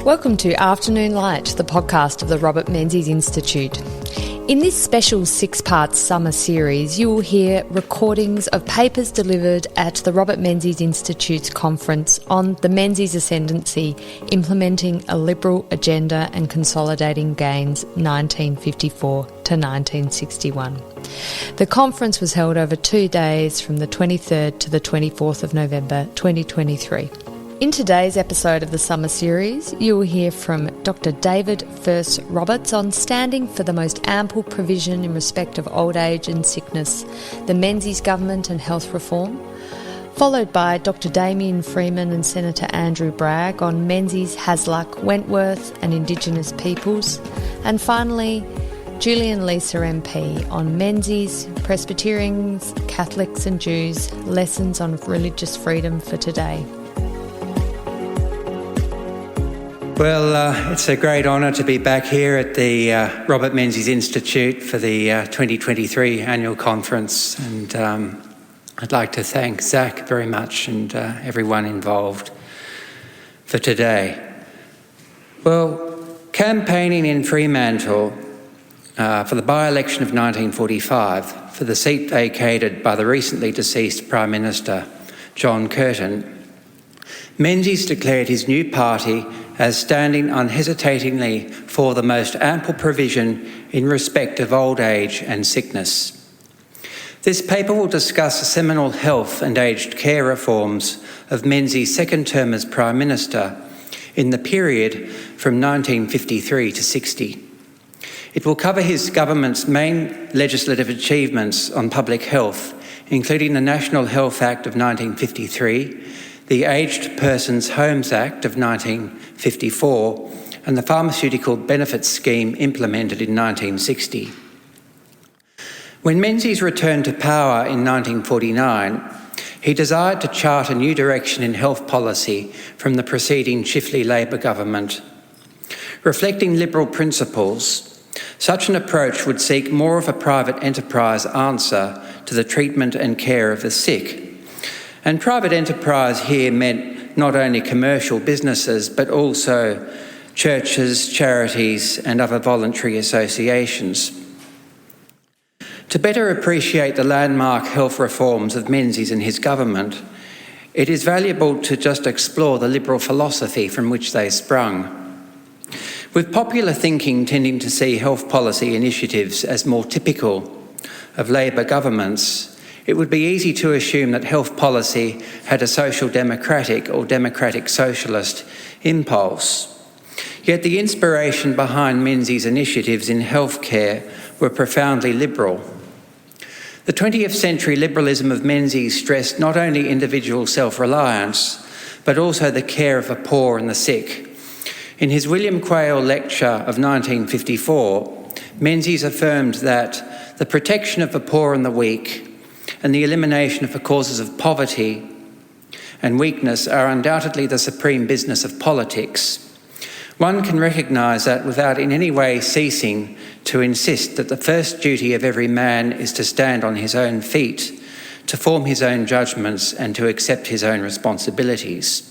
Welcome to Afternoon Light, the podcast of the Robert Menzies Institute. In this special six-part summer series, you will hear recordings of papers delivered at the Robert Menzies Institute's conference on the Menzies Ascendency, Implementing a Liberal Agenda and Consolidating Gains 1954 to 1961. The conference was held over 2 days from the 23rd to the 24th of November 2023. In today's episode of the summer series, you will hear from Dr. David Furse-Roberts on standing for the most ample provision in respect of old age and sickness, the Menzies Government and health reform, followed by Dr. Damien Freeman and Senator Andrew Bragg on Menzies, Hasluck, Wentworth and Indigenous Peoples, and finally Julian Leeser MP on Menzies, Presbyterians, Catholics and Jews, lessons on religious freedom for today. Well, it's a great honour to be back here at the Robert Menzies Institute for the 2023 annual conference, and I'd like to thank Zach very much and everyone involved for today. Well, campaigning in Fremantle for the by-election of 1945 for the seat vacated by the recently deceased Prime Minister John Curtin, Menzies declared his new party as standing unhesitatingly for the most ample provision in respect of old age and sickness. This paper will discuss the seminal health and aged care reforms of Menzies' second term as Prime Minister in the period from 1953 to 60. It will cover his government's main legislative achievements on public health, including the National Health Act of 1953, the Aged Persons Homes Act of 1954, and the Pharmaceutical Benefits Scheme implemented in 1960. When Menzies returned to power in 1949, he desired to chart a new direction in health policy from the preceding Chifley Labor government. Reflecting liberal principles, such an approach would seek more of a private enterprise answer to the treatment and care of the sick. And private enterprise here meant not only commercial businesses, but also churches, charities, and other voluntary associations. To better appreciate the landmark health reforms of Menzies and his government, it is valuable to just explore the liberal philosophy from which they sprung. With popular thinking tending to see health policy initiatives as more typical of Labor governments, it would be easy to assume that health policy had a social democratic or democratic socialist impulse. Yet the inspiration behind Menzies' initiatives in healthcare were profoundly liberal. The 20th century liberalism of Menzies stressed not only individual self-reliance, but also the care of the poor and the sick. In his William Quayle lecture of 1954, Menzies affirmed that the protection of the poor and the weak and the elimination of the causes of poverty and weakness are undoubtedly the supreme business of politics. One can recognise that without in any way ceasing to insist that the first duty of every man is to stand on his own feet, to form his own judgments and to accept his own responsibilities.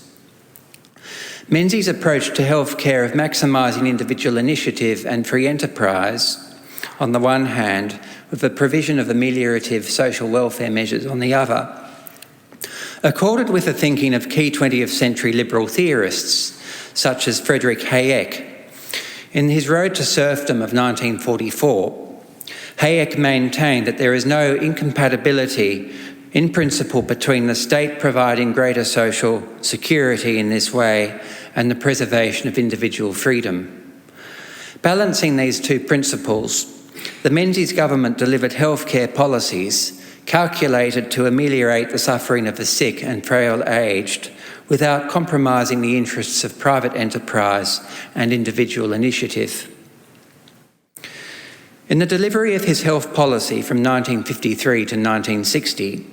Menzies' approach to healthcare of maximising individual initiative and free enterprise, on the one hand, with the provision of ameliorative social welfare measures on the other, accorded with the thinking of key 20th century liberal theorists such as Friedrich Hayek. In his Road to Serfdom of 1944, Hayek maintained that there is no incompatibility in principle between the state providing greater social security in this way and the preservation of individual freedom. Balancing these two principles, the Menzies government delivered healthcare policies calculated to ameliorate the suffering of the sick and frail aged without compromising the interests of private enterprise and individual initiative. In the delivery of his health policy from 1953 to 1960,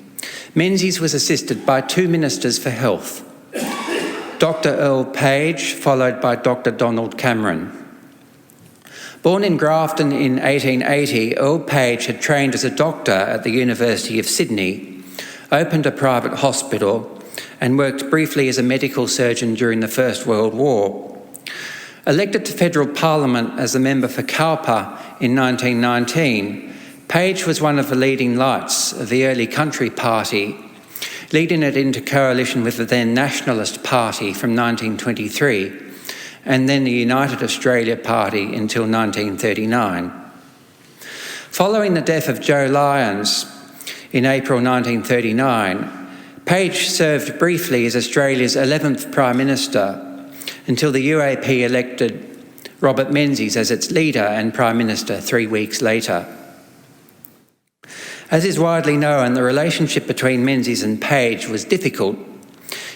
Menzies was assisted by two ministers for health, Dr. Earl Page, followed by Dr. Donald Cameron. Born in Grafton in 1880, Earl Page had trained as a doctor at the University of Sydney, opened a private hospital, and worked briefly as a medical surgeon during the First World War. Elected to federal parliament as a member for Cowper in 1919, Page was one of the leading lights of the early Country Party, leading it into coalition with the then Nationalist Party from 1923, and then the United Australia Party until 1939. Following the death of Joe Lyons in April 1939, Page served briefly as Australia's 11th Prime Minister until the UAP elected Robert Menzies as its leader and Prime Minister 3 weeks later. As is widely known, the relationship between Menzies and Page was difficult,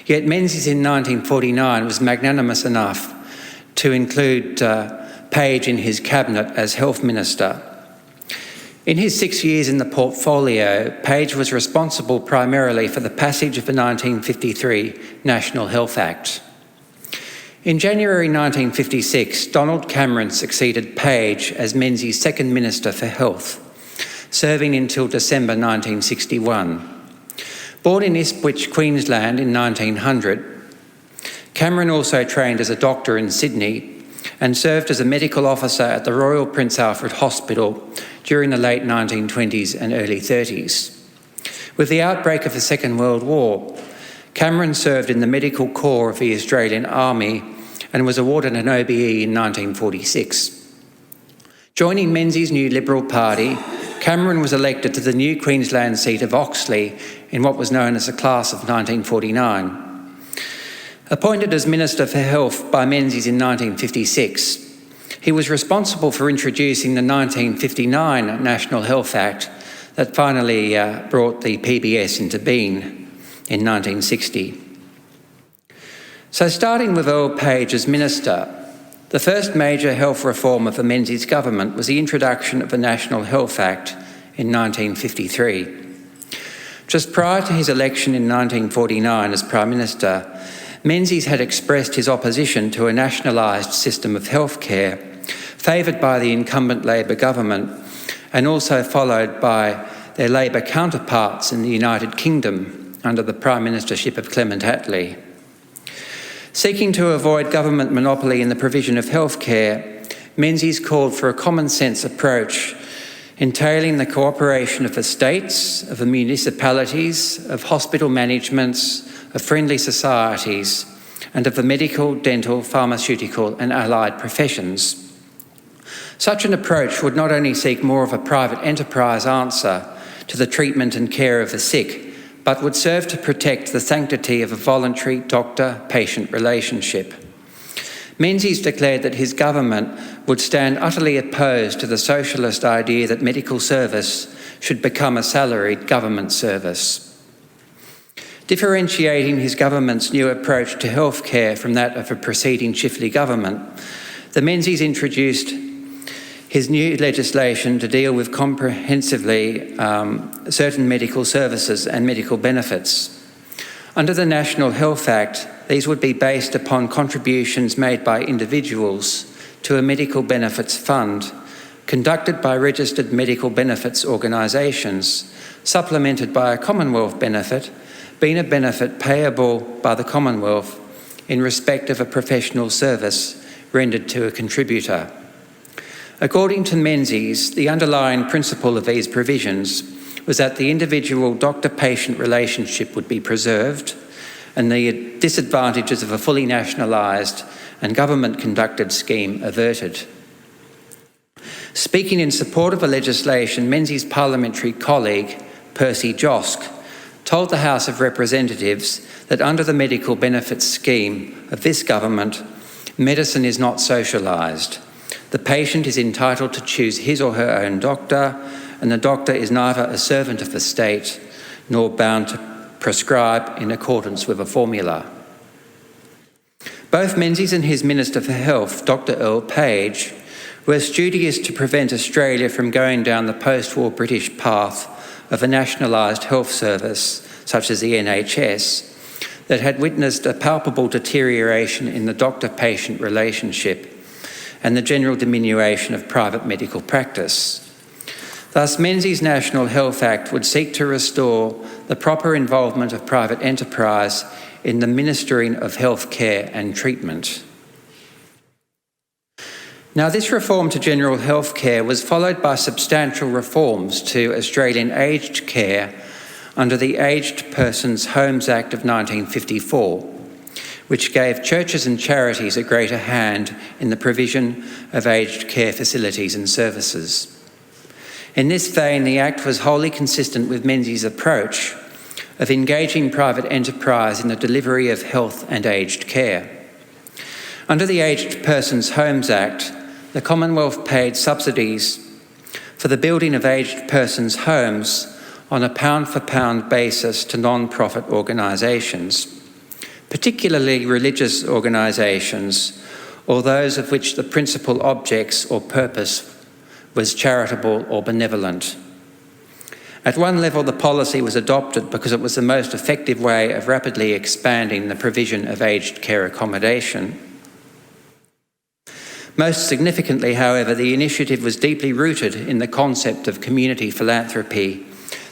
yet Menzies in 1949 was magnanimous enough to include Page in his cabinet as Health Minister. In his 6 years in the portfolio, Page was responsible primarily for the passage of the 1953 National Health Act. In January 1956, Donald Cameron succeeded Page as Menzies' second Minister for Health, serving until December 1961. Born in Ipswich, Queensland in 1900, Cameron also trained as a doctor in Sydney and served as a medical officer at the Royal Prince Alfred Hospital during the late 1920s and early 30s. With the outbreak of the Second World War, Cameron served in the Medical Corps of the Australian Army and was awarded an OBE in 1946. Joining Menzies' new Liberal Party, Cameron was elected to the new Queensland seat of Oxley in what was known as the class of 1949. Appointed as Minister for Health by Menzies in 1956, he was responsible for introducing the 1959 National Health Act that finally brought the PBS into being in 1960. So starting with Earl Page as Minister, the first major health reform of the Menzies Government was the introduction of the National Health Act in 1953. Just prior to his election in 1949 as Prime Minister, Menzies had expressed his opposition to a nationalised system of healthcare, favoured by the incumbent Labor government and also followed by their Labor counterparts in the United Kingdom under the Prime Ministership of Clement Attlee. Seeking to avoid government monopoly in the provision of healthcare, Menzies called for a common-sense approach entailing the cooperation of the states, of the municipalities, of hospital managements, of friendly societies, and of the medical, dental, pharmaceutical and allied professions. Such an approach would not only seek more of a private enterprise answer to the treatment and care of the sick, but would serve to protect the sanctity of a voluntary doctor-patient relationship. Menzies declared that his government would stand utterly opposed to the socialist idea that medical service should become a salaried government service. Differentiating his government's new approach to healthcare from that of a preceding Chifley government, the Menzies introduced his new legislation to deal with comprehensively certain medical services and medical benefits. Under the National Health Act, these would be based upon contributions made by individuals to a medical benefits fund conducted by registered medical benefits organisations, supplemented by a Commonwealth benefit, being a benefit payable by the Commonwealth in respect of a professional service rendered to a contributor. According to Menzies, the underlying principle of these provisions was that the individual doctor-patient relationship would be preserved and the disadvantages of a fully nationalised and government-conducted scheme averted. Speaking in support of the legislation, Menzies' parliamentary colleague, Percy Josk, told the House of Representatives that under the medical benefits scheme of this government, medicine is not socialised. The patient is entitled to choose his or her own doctor, and the doctor is neither a servant of the state nor bound to prescribe in accordance with a formula. Both Menzies and his Minister for Health, Dr. Earl Page, were studious to prevent Australia from going down the post-war British path of a nationalised health service, such as the NHS, that had witnessed a palpable deterioration in the doctor-patient relationship and the general diminution of private medical practice. Thus, Menzies' National Health Act would seek to restore the proper involvement of private enterprise in the ministering of health care and treatment. Now, this reform to general health care was followed by substantial reforms to Australian aged care under the Aged Persons Homes Act of 1954, which gave churches and charities a greater hand in the provision of aged care facilities and services. In this vein, the Act was wholly consistent with Menzies' approach of engaging private enterprise in the delivery of health and aged care. Under the Aged Persons Homes Act, the Commonwealth paid subsidies for the building of aged persons' homes on a pound-for-pound basis to non-profit organisations, particularly religious organisations, or those of which the principal objects or purpose was charitable or benevolent. At one level, the policy was adopted because it was the most effective way of rapidly expanding the provision of aged care accommodation. Most significantly, however, the initiative was deeply rooted in the concept of community philanthropy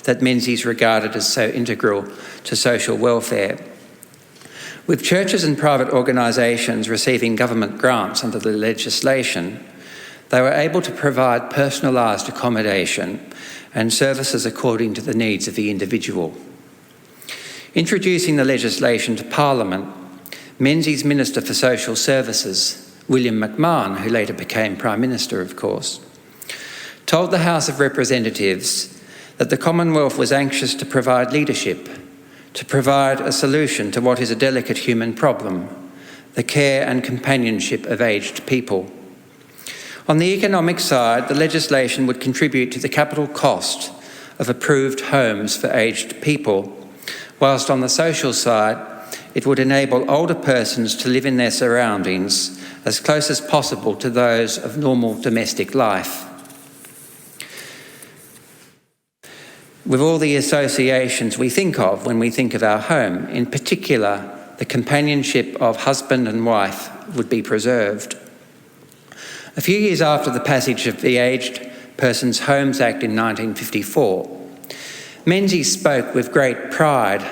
that Menzies regarded as so integral to social welfare. With churches and private organisations receiving government grants under the legislation, they were able to provide personalised accommodation and services according to the needs of the individual. Introducing the legislation to Parliament, Menzies' Minister for Social Services, William McMahon, who later became Prime Minister, of course, told the House of Representatives that the Commonwealth was anxious to provide leadership, to provide a solution to what is a delicate human problem, the care and companionship of aged people. On the economic side, the legislation would contribute to the capital cost of approved homes for aged people, whilst on the social side, it would enable older persons to live in their surroundings as close as possible to those of normal domestic life. With all the associations we think of when we think of our home, in particular, the companionship of husband and wife would be preserved. A few years after the passage of the Aged Persons Homes Act in 1954, Menzies spoke with great pride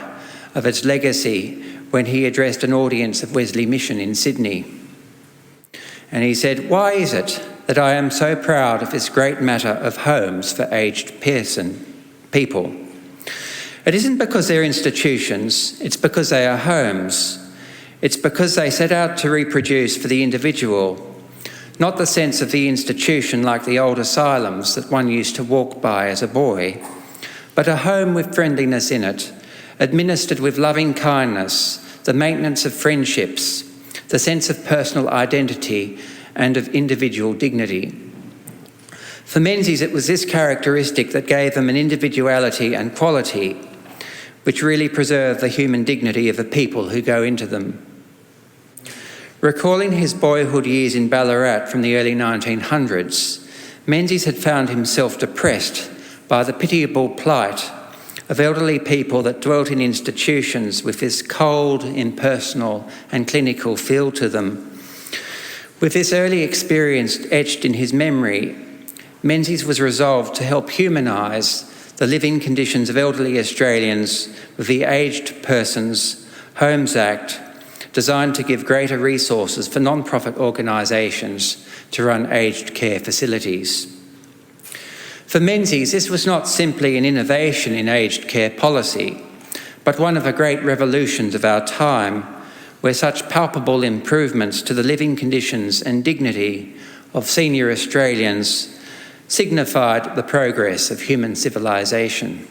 of its legacy when he addressed an audience of Wesley Mission in Sydney. And he said, "Why is it that I am so proud of this great matter of homes for aged people? It isn't because they're institutions, it's because they are homes. It's because they set out to reproduce for the individual, not the sense of the institution like the old asylums that one used to walk by as a boy, but a home with friendliness in it, administered with loving kindness, the maintenance of friendships, the sense of personal identity and of individual dignity." For Menzies, it was this characteristic that gave them an individuality and quality which really preserve the human dignity of the people who go into them. Recalling his boyhood years in Ballarat from the early 1900s, Menzies had found himself depressed by the pitiable plight of elderly people that dwelt in institutions with this cold, impersonal and clinical feel to them. With this early experience etched in his memory, Menzies was resolved to help humanise the living conditions of elderly Australians with the Aged Persons Homes Act, designed to give greater resources for non-profit organisations to run aged care facilities. For Menzies, this was not simply an innovation in aged care policy, but one of the great revolutions of our time, where such palpable improvements to the living conditions and dignity of senior Australians signified the progress of human civilisation.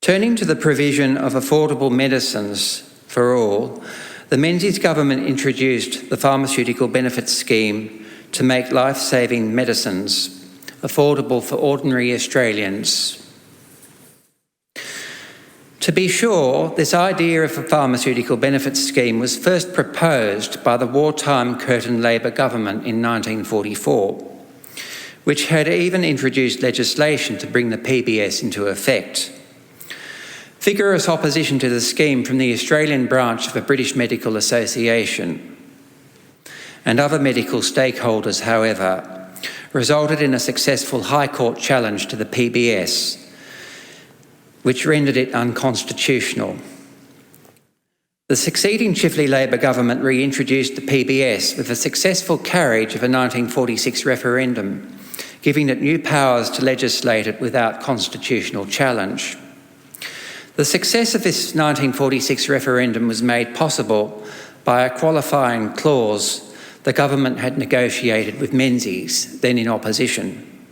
Turning to the provision of affordable medicines for all, the Menzies Government introduced the Pharmaceutical Benefits Scheme to make life-saving medicines affordable for ordinary Australians. To be sure, this idea of a pharmaceutical benefits scheme was first proposed by the wartime Curtin Labor government in 1944, which had even introduced legislation to bring the PBS into effect. Vigorous opposition to the scheme from the Australian branch of the British Medical Association and other medical stakeholders, however, resulted in a successful High Court challenge to the PBS, which rendered it unconstitutional. The succeeding Chifley Labor government reintroduced the PBS with the successful carriage of a 1946 referendum, giving it new powers to legislate it without constitutional challenge. The success of this 1946 referendum was made possible by a qualifying clause the government had negotiated with Menzies, then in opposition.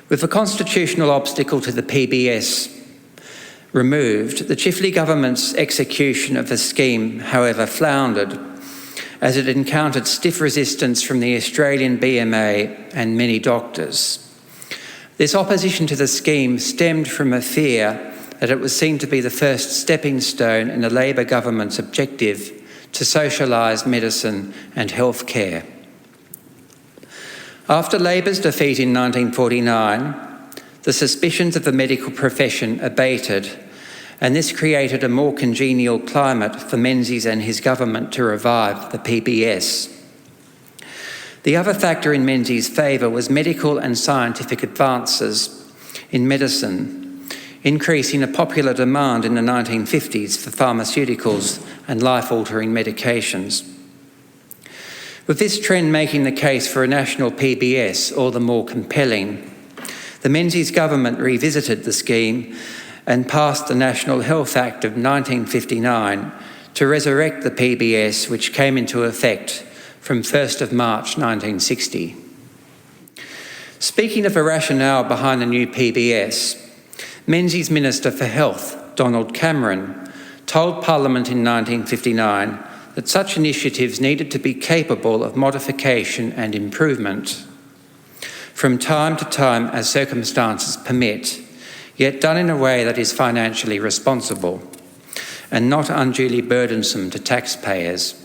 With the constitutional obstacle to the PBS removed, the Chifley government's execution of the scheme, however, floundered, as it encountered stiff resistance from the Australian BMA and many doctors. This opposition to the scheme stemmed from a fear that it was seen to be the first stepping stone in the Labor government's objective to socialise medicine and health care. After Labor's defeat in 1949, the suspicions of the medical profession abated, and this created a more congenial climate for Menzies and his government to revive the PBS. The other factor in Menzies' favour was medical and scientific advances in medicine, increasing a popular demand in the 1950s for pharmaceuticals and life-altering medications. With this trend making the case for a national PBS all the more compelling, the Menzies government revisited the scheme and passed the National Health Act of 1959 to resurrect the PBS, which came into effect from 1st of March 1960. Speaking of the rationale behind the new PBS, Menzies Minister for Health, Donald Cameron, told Parliament in 1959 that such initiatives needed to be capable of modification and improvement from time to time as circumstances permit, yet done in a way that is financially responsible and not unduly burdensome to taxpayers.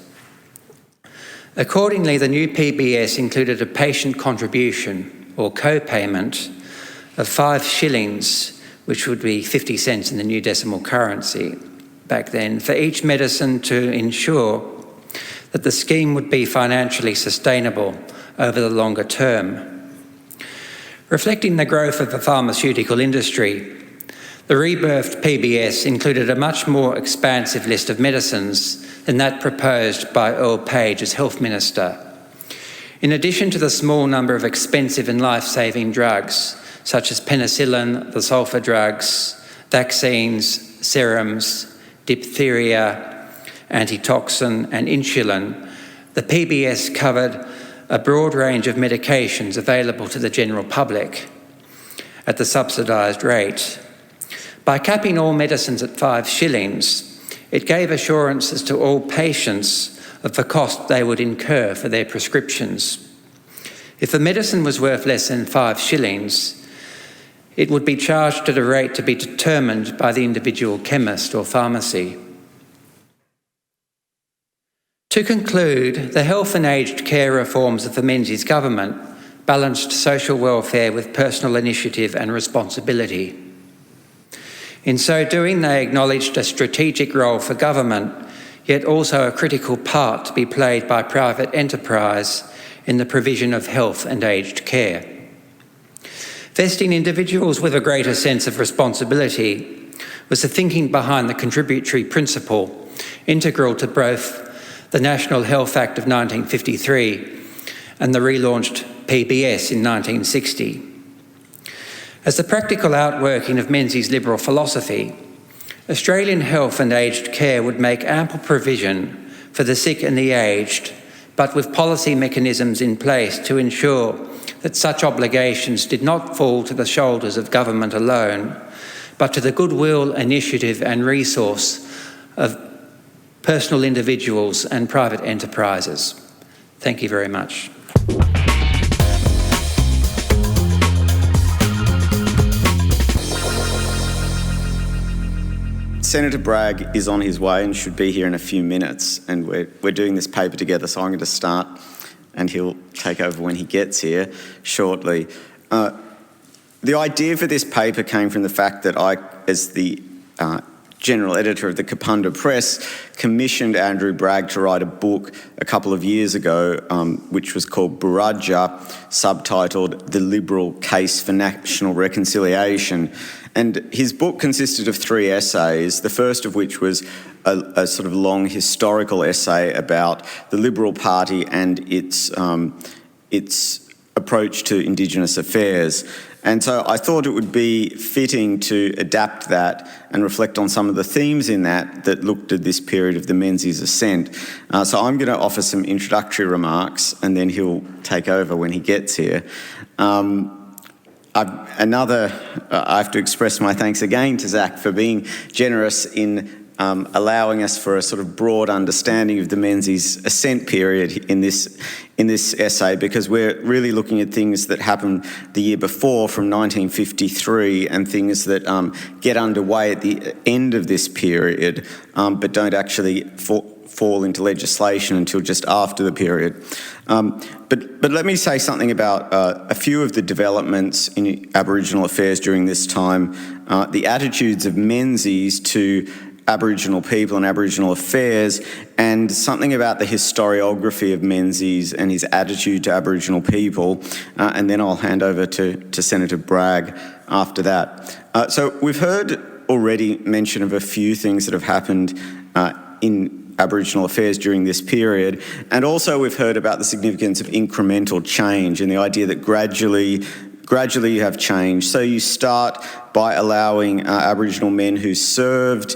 Accordingly, the new PBS included a patient contribution or co-payment of 5 shillings, which would be 50 cents in the new decimal currency back then, for each medicine to ensure that the scheme would be financially sustainable over the longer term. Reflecting the growth of the pharmaceutical industry, the rebirthed PBS included a much more expansive list of medicines than that proposed by Earl Page as Health Minister. In addition to the small number of expensive and life-saving drugs, such as penicillin, the sulphur drugs, vaccines, serums, diphtheria, antitoxin and insulin, the PBS covered a broad range of medications available to the general public at the subsidised rate. By capping all medicines at 5 shillings, it gave assurances to all patients of the cost they would incur for their prescriptions. If a medicine was worth less than 5 shillings, it would be charged at a rate to be determined by the individual chemist or pharmacy. To conclude, the health and aged care reforms of the Menzies government balanced social welfare with personal initiative and responsibility. In so doing, they acknowledged a strategic role for government, yet also a critical part to be played by private enterprise in the provision of health and aged care. Vesting individuals with a greater sense of responsibility was the thinking behind the contributory principle, integral to both the National Health Act of 1953 and the relaunched PBS in 1960. As the practical outworking of Menzies' liberal philosophy, Australian health and aged care would make ample provision for the sick and the aged, but with policy mechanisms in place to ensure that such obligations did not fall to the shoulders of government alone, but to the goodwill, initiative and resource of personal individuals and private enterprises. Thank you very much. Senator Bragg is on his way and should be here in a few minutes, and we're doing this paper together, so I'm going to start and he'll take over when he gets here shortly. The idea for this paper came from the fact that I, as the general editor of the Kapunda Press, commissioned Andrew Bragg to write a book a couple of years ago, which was called Burudja, subtitled The Liberal Case for National Reconciliation. And his book consisted of 3 essays, the first of which was a sort of long historical essay about the Liberal Party and its approach to Indigenous affairs. And so I thought it would be fitting to adapt that and reflect on some of the themes in that looked at this period of the Menzies ascent. So I'm going to offer some introductory remarks and then he'll take over when he gets here. I have to express my thanks again to Zach for being generous in allowing us for a sort of broad understanding of the Menzies ascent period in this essay, because we're really looking at things that happened the year before, from 1953, and things that get underway at the end of this period, but don't actually fall into legislation until just after the period. But let me say something about a few of the developments in Aboriginal affairs during this time, the attitudes of Menzies to Aboriginal people and Aboriginal affairs, and something about the historiography of Menzies and his attitude to Aboriginal people, and then I'll hand over to Senator Bragg after that. So we've heard already mention of a few things that have happened in Aboriginal affairs during this period, and also we've heard about the significance of incremental change and the idea that gradually you have change. So you start by allowing Aboriginal men who served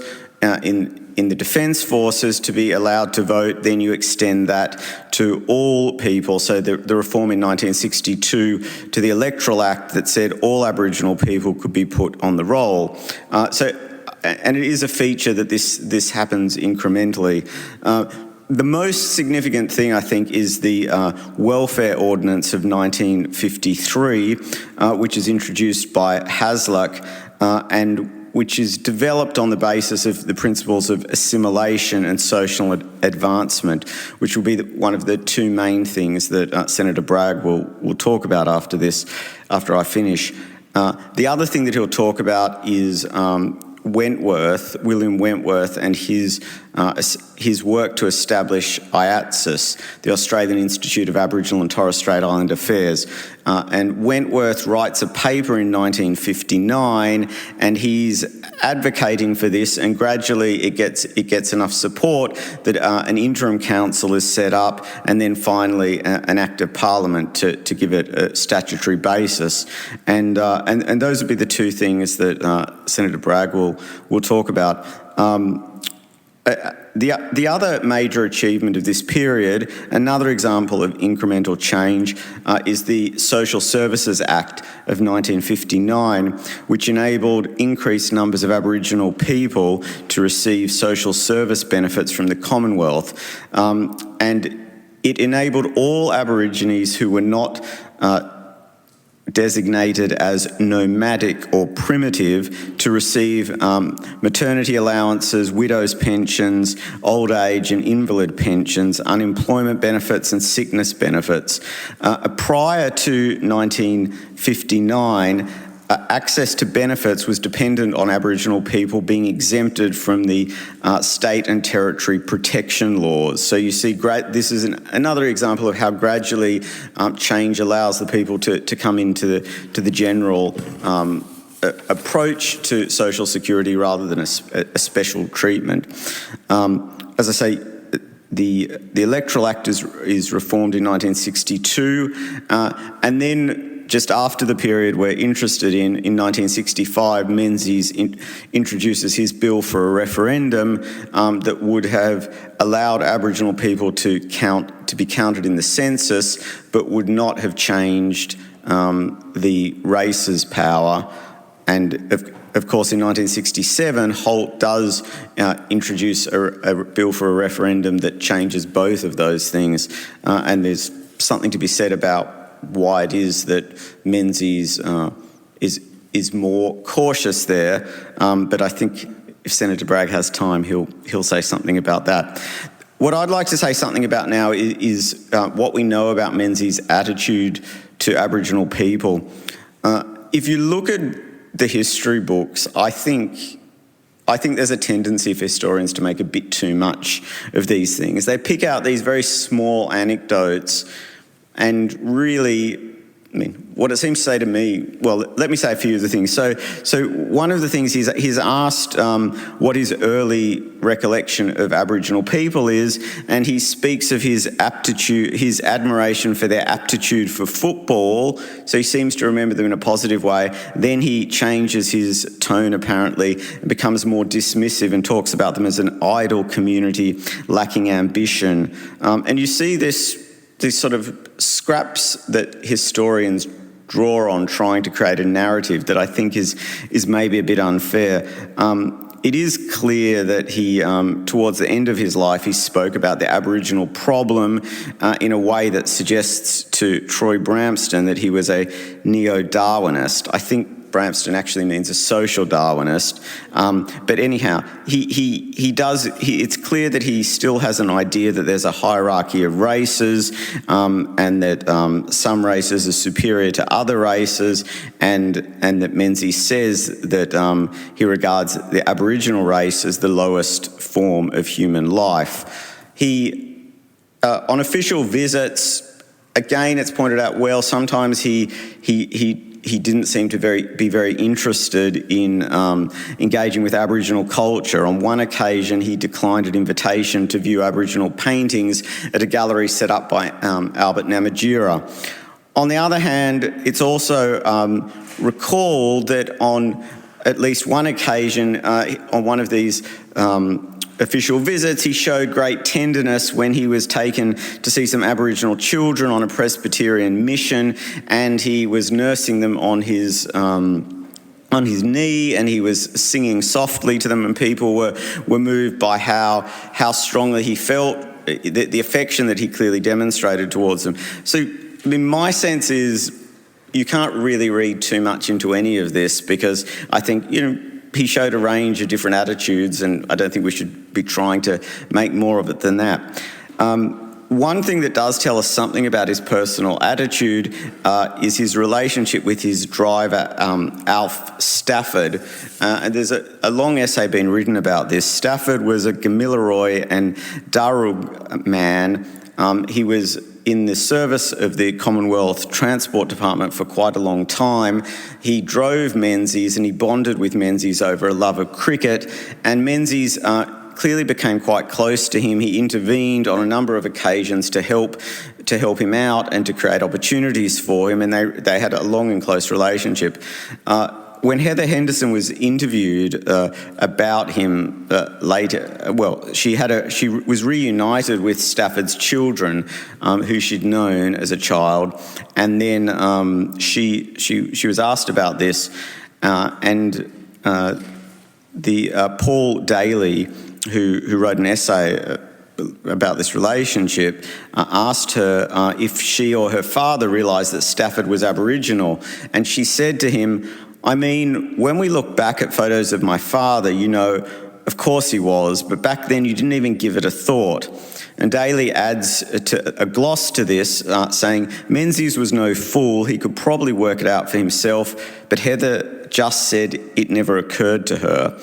in the Defence Forces to be allowed to vote, then you extend that to all people. So the reform in 1962 to the Electoral Act that said all Aboriginal people could be put on the roll. And it is a feature that this happens incrementally. The most significant thing, I think, is the Welfare Ordinance of 1953, which is introduced by Hasluck and which is developed on the basis of the principles of assimilation and social advancement, which will be one of the 2 main things that Senator Bragg will talk about after I finish. The other thing that he'll talk about is William Wentworth, and his work to establish IATSIS, the Australian Institute of Aboriginal and Torres Strait Islander Affairs. And Wentworth writes a paper in 1959, and he's advocating for this, and gradually it gets enough support that an interim council is set up, and then finally an Act of Parliament to give it a statutory basis. And those would be the 2 things that Senator Bragg will talk about. The other major achievement of this period, another example of incremental change, is the Social Services Act of 1959, which enabled increased numbers of Aboriginal people to receive social service benefits from the Commonwealth. And it enabled all Aborigines who were not designated as nomadic or primitive to receive maternity allowances, widows' pensions, old age and invalid pensions, unemployment benefits and sickness benefits. Prior to 1959, access to benefits was dependent on Aboriginal people being exempted from the state and territory protection laws. So you see, this is another example of how gradually change allows the people to come into the general approach to social security rather than a special treatment. As I say, the Electoral Act is reformed in 1962, and then just after the period we're interested in 1965, Menzies introduces his bill for a referendum that would have allowed Aboriginal people to be counted in the census, but would not have changed the race's power. And of course, in 1967, Holt does introduce a bill for a referendum that changes both of those things, and there's something to be said about why it is that Menzies is more cautious there, but I think if Senator Bragg has time, he'll say something about that. What I'd like to say something about now is what we know about Menzies' attitude to Aboriginal people. If you look at the history books, I think I think there's a tendency for historians to make a bit too much of these things. They pick out these very small anecdotes and really, I mean, what it seems to say to me, well, let me say a few of the things. So one of the things he's asked what his early recollection of Aboriginal people is, and he speaks of his admiration for their aptitude for football. So he seems to remember them in a positive way. Then he changes his tone, apparently, and becomes more dismissive and talks about them as an idle community lacking ambition. And you see these sort of scraps that historians draw on trying to create a narrative that I think is maybe a bit unfair. It is clear that he, towards the end of his life, he spoke about the Aboriginal problem in a way that suggests to Troy Bramston that he was a neo-Darwinist. I think Bramston actually means a social Darwinist, but anyhow, it's clear that he still has an idea that there's a hierarchy of races, and that some races are superior to other races, and that Menzies says that he regards the Aboriginal race as the lowest form of human life. He, on official visits, again, it's pointed out, well, sometimes he didn't seem to be very interested in engaging with Aboriginal culture. On one occasion, he declined an invitation to view Aboriginal paintings at a gallery set up by Albert Namatjira. On the other hand, it's also recalled that on at least one occasion, on one of these official visits, he showed great tenderness when he was taken to see some Aboriginal children on a Presbyterian mission, and he was nursing them on his knee, and he was singing softly to them, and people were moved by how strongly he felt the affection that he clearly demonstrated towards them. So, I mean, my sense is you can't really read too much into any of this, because I think, he showed a range of different attitudes, and I don't think we should be trying to make more of it than that. One thing that does tell us something about his personal attitude is his relationship with his driver, Alf Stafford. And there's a long essay being written about this. Stafford was a Gamilaroi and Darug man. He was in the service of the Commonwealth Transport Department for quite a long time. He drove Menzies, and he bonded with Menzies over a love of cricket, and Menzies clearly became quite close to him. He intervened on a number of occasions to help him out and to create opportunities for him, and they had a long and close relationship. When Heather Henderson was interviewed about him later, well, she was reunited with Stafford's children, who she'd known as a child, and then she was asked about this, and the Paul Daly, who wrote an essay about this relationship, asked her if she or her father realised that Stafford was Aboriginal, and she said to him, I mean, when we look back at photos of my father, of course he was, but back then you didn't even give it a thought. And Daly adds a gloss to this, saying, Menzies was no fool, he could probably work it out for himself, but Heather just said it never occurred to her.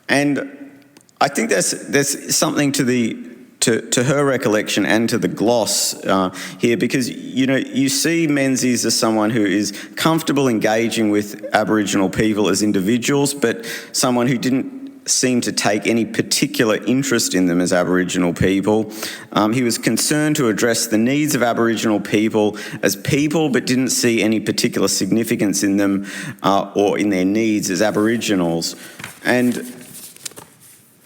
And I think there's something to her recollection and to the gloss here, because you see Menzies as someone who is comfortable engaging with Aboriginal people as individuals, but someone who didn't seem to take any particular interest in them as Aboriginal people. He was concerned to address the needs of Aboriginal people as people, but didn't see any particular significance in them or in their needs as Aboriginals. And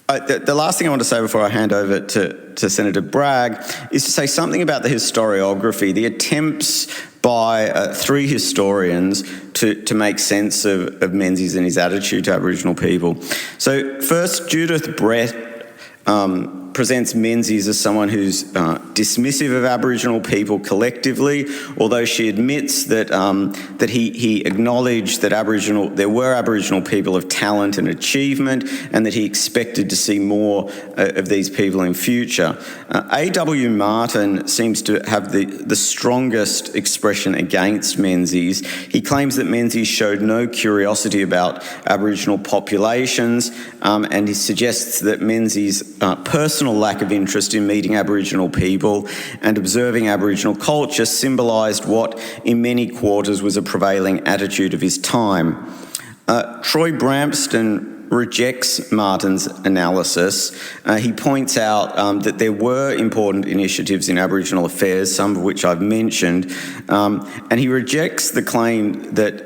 the last thing I want to say before I hand over to Senator Bragg is to say something about the historiography, the attempts by three historians to make sense of Menzies and his attitude to Aboriginal people. So first, Judith Brett presents Menzies as someone who's dismissive of Aboriginal people collectively, although she admits that that he acknowledged that there were Aboriginal people of talent and achievement, and that he expected to see more of these people in future. A.W. Martin seems to have the strongest expression against Menzies. He claims that Menzies showed no curiosity about Aboriginal populations, and he suggests that Menzies' personal lack of interest in meeting Aboriginal people and observing Aboriginal culture symbolised what in many quarters was a prevailing attitude of his time. Troy Bramston rejects Martin's analysis. He points out that there were important initiatives in Aboriginal affairs, some of which I've mentioned, and he rejects the claim that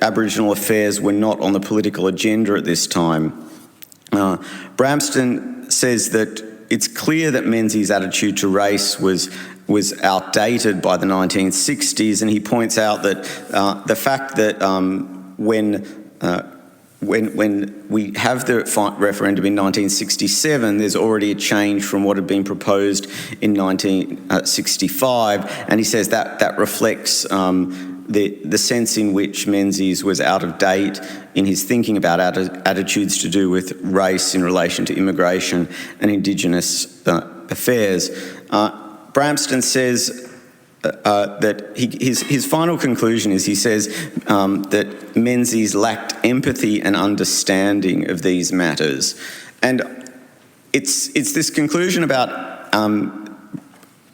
Aboriginal affairs were not on the political agenda at this time. Bramston says that it's clear that Menzies' attitude to race was outdated by the 1960s, and he points out that the fact that when we have the referendum in 1967, there's already a change from what had been proposed in 1965, and he says that reflects the sense in which Menzies was out of date in his thinking about attitudes to do with race in relation to immigration and Indigenous affairs. Bramston says that his final conclusion is, he says that Menzies lacked empathy and understanding of these matters. And it's this conclusion about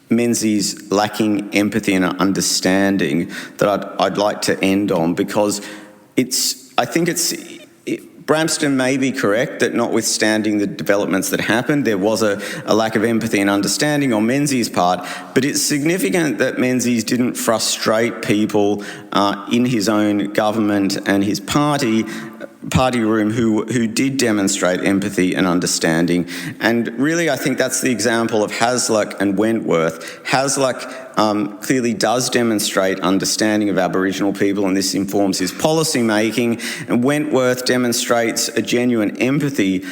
Menzies lacking empathy and understanding that I'd like to end on, because Bramston may be correct that notwithstanding the developments that happened, there was a lack of empathy and understanding on Menzies' part, but it's significant that Menzies didn't frustrate people in his own government and his party room who did demonstrate empathy and understanding. And really, I think that's the example of Hasluck and Wentworth. Hasluck clearly does demonstrate understanding of Aboriginal people, and this informs his policy making, and Wentworth demonstrates a genuine empathy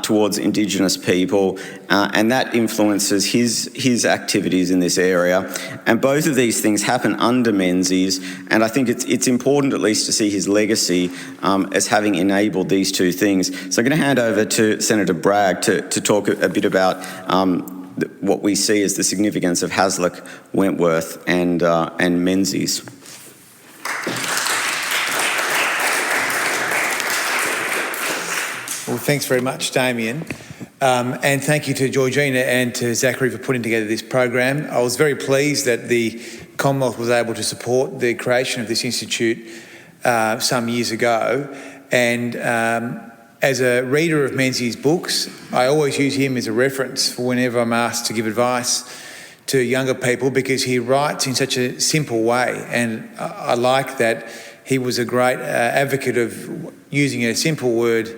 towards Indigenous people, and that influences his activities in this area. And both of these things happen under Menzies, and I think it's important at least to see his legacy as having enabled these two things. So I'm going to hand over to Senator Bragg to talk a bit about what we see as the significance of Hasluck, Wentworth and Menzies. Well, thanks very much, Damien. And thank you to Georgina and to Zachary for putting together this program. I was very pleased that the Commonwealth was able to support the creation of this institute some years ago. And as a reader of Menzies' books, I always use him as a reference for whenever I'm asked to give advice to younger people, because he writes in such a simple way, and I like that he was a great advocate of using a simple word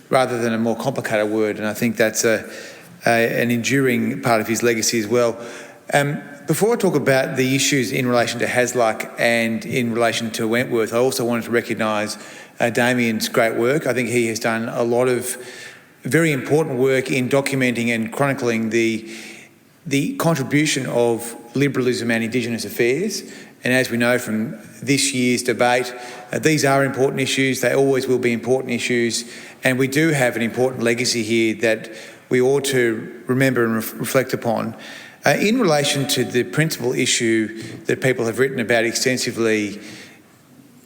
rather than a more complicated word, and I think that's an enduring part of his legacy as well. Before I talk about the issues in relation to Hasluck and in relation to Wentworth, I also wanted to recognise Damien's great work. I think he has done a lot of very important work in documenting and chronicling the contribution of liberalism and Indigenous affairs. And as we know from this year's debate, these are important issues. They always will be important issues. And we do have an important legacy here that we ought to remember and reflect upon. In relation to the principal issue that people have written about extensively,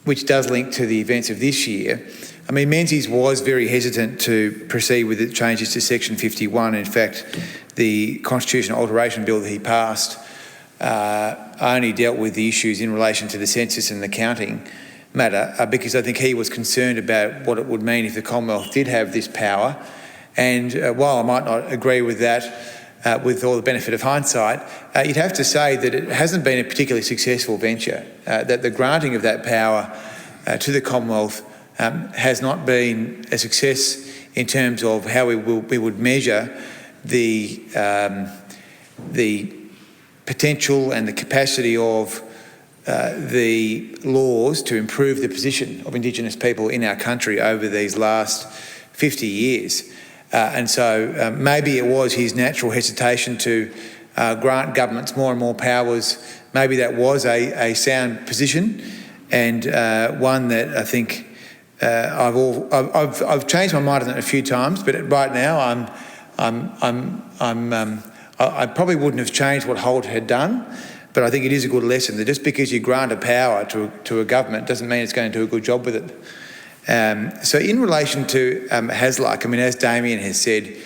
which does link to the events of this year, I mean, Menzies was very hesitant to proceed with the changes to Section 51. In fact, the constitutional alteration bill that he passed only dealt with the issues in relation to the census and the counting matter, because I think he was concerned about what it would mean if the Commonwealth did have this power. And while I might not agree with that, with all the benefit of hindsight, you'd have to say that it hasn't been a particularly successful venture, that the granting of that power to the Commonwealth has not been a success in terms of how we would measure the potential and the capacity of the laws to improve the position of Indigenous people in our country over these last 50 years. And so maybe it was his natural hesitation to grant governments more and more powers. Maybe that was a sound position, and one that I think I've changed my mind on it a few times. But right now, I probably wouldn't have changed what Holt had done. But I think it is a good lesson that just because you grant a power to a government doesn't mean it's going to do a good job with it. So in relation to Hasluck, I mean, as Damien has said,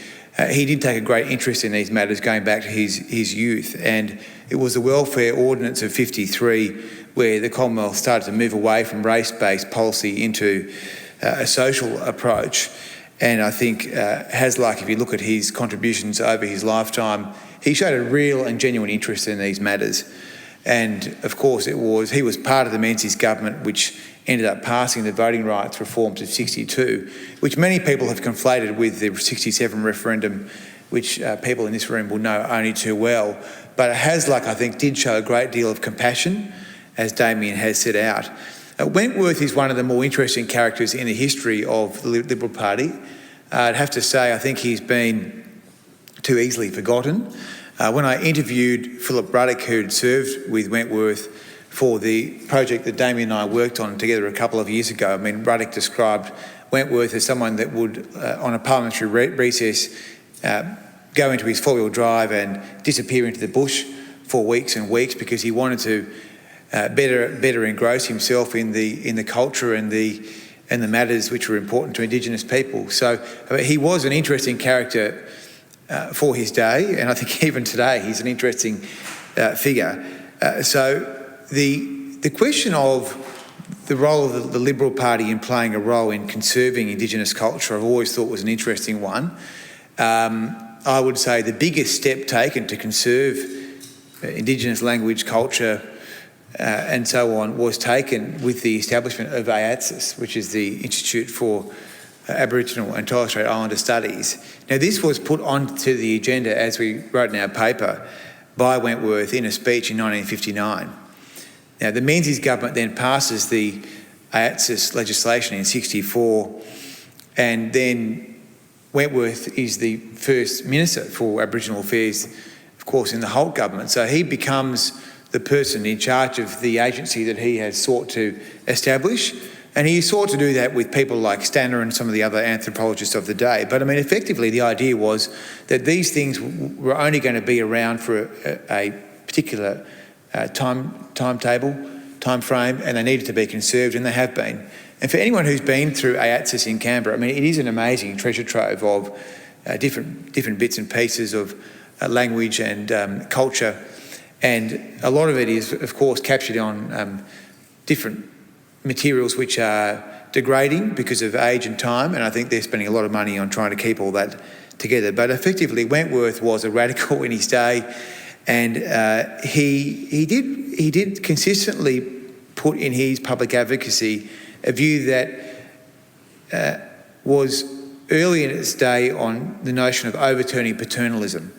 he did take a great interest in these matters going back to his youth, and it was the Welfare Ordinance of 53 where the Commonwealth started to move away from race-based policy into a social approach. And I think Hasluck, if you look at his contributions over his lifetime, he showed a real and genuine interest in these matters. And of course he was part of the Menzies Government, which ended up passing the voting rights reforms of 62, which many people have conflated with the 67 referendum, which people in this room will know only too well. But Hasluck, I think, did show a great deal of compassion, as Damien has set out. Wentworth is one of the more interesting characters in the history of the Liberal Party. I'd have to say I think he's been too easily forgotten. When I interviewed Philip Ruddock, who'd served with Wentworth for the project that Damien and I worked on together a couple of years ago, I mean, Ruddock described Wentworth as someone that would, on a parliamentary recess, go into his four-wheel drive and disappear into the bush for weeks and weeks because he wanted to better engross himself in the culture and the matters which were important to Indigenous people. So he was an interesting character for his day, and I think even today he's an interesting figure. So the question of the role of the Liberal Party in playing a role in conserving Indigenous culture I've always thought was an interesting one. I would say the biggest step taken to conserve Indigenous language, culture and so on was taken with the establishment of AATSIS, which is the Institute for Aboriginal and Torres Strait Islander Studies. Now, this was put onto the agenda, as we wrote in our paper, by Wentworth in a speech in 1959. Now, the Menzies Government then passes the AATSIS legislation in 64, and then Wentworth is the first Minister for Aboriginal Affairs, of course, in the Holt Government. So he becomes the person in charge of the agency that he has sought to establish. And he sought to do that with people like Stanner and some of the other anthropologists of the day. But I mean, effectively, the idea was that these things were only going to be around for a particular timetable, time frame, and they needed to be conserved, and they have been. And for anyone who's been through AATSIS in Canberra, I mean, it is an amazing treasure trove of different bits and pieces of language and culture. And a lot of it is, of course, captured on different materials which are degrading because of age and time, and I think they're spending a lot of money on trying to keep all that together. But effectively, Wentworth was a radical in his day, and he did consistently put in his public advocacy a view that was early in its day on the notion of overturning paternalism.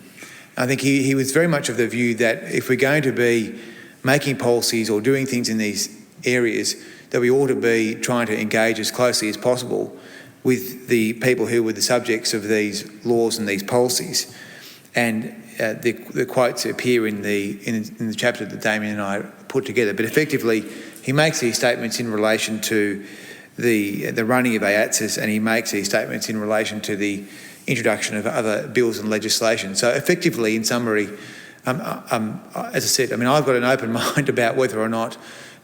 I think he was very much of the view that if we're going to be making policies or doing things in these areas, that we ought to be trying to engage as closely as possible with the people who were the subjects of these laws and these policies. And the quotes appear in the chapter that Damien and I put together. But effectively, he makes these statements in relation to the running of AATSIS, and he makes these statements in relation to the introduction of other bills and legislation. So effectively, in summary, as I said, I mean, I've got an open mind about whether or not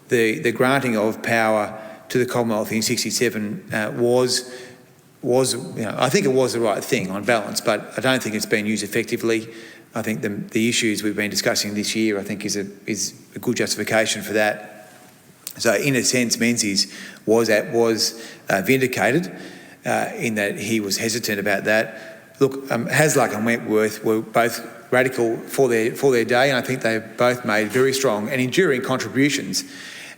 the granting of power to the Commonwealth in 67 was I think it was the right thing on balance, but I don't think it's been used effectively. I think the issues we've been discussing this year, I think, is a good justification for that. So in a sense, Menzies was vindicated in that he was hesitant about that. Look, Hasluck and Wentworth were both radical for their day, and I think they both made very strong and enduring contributions.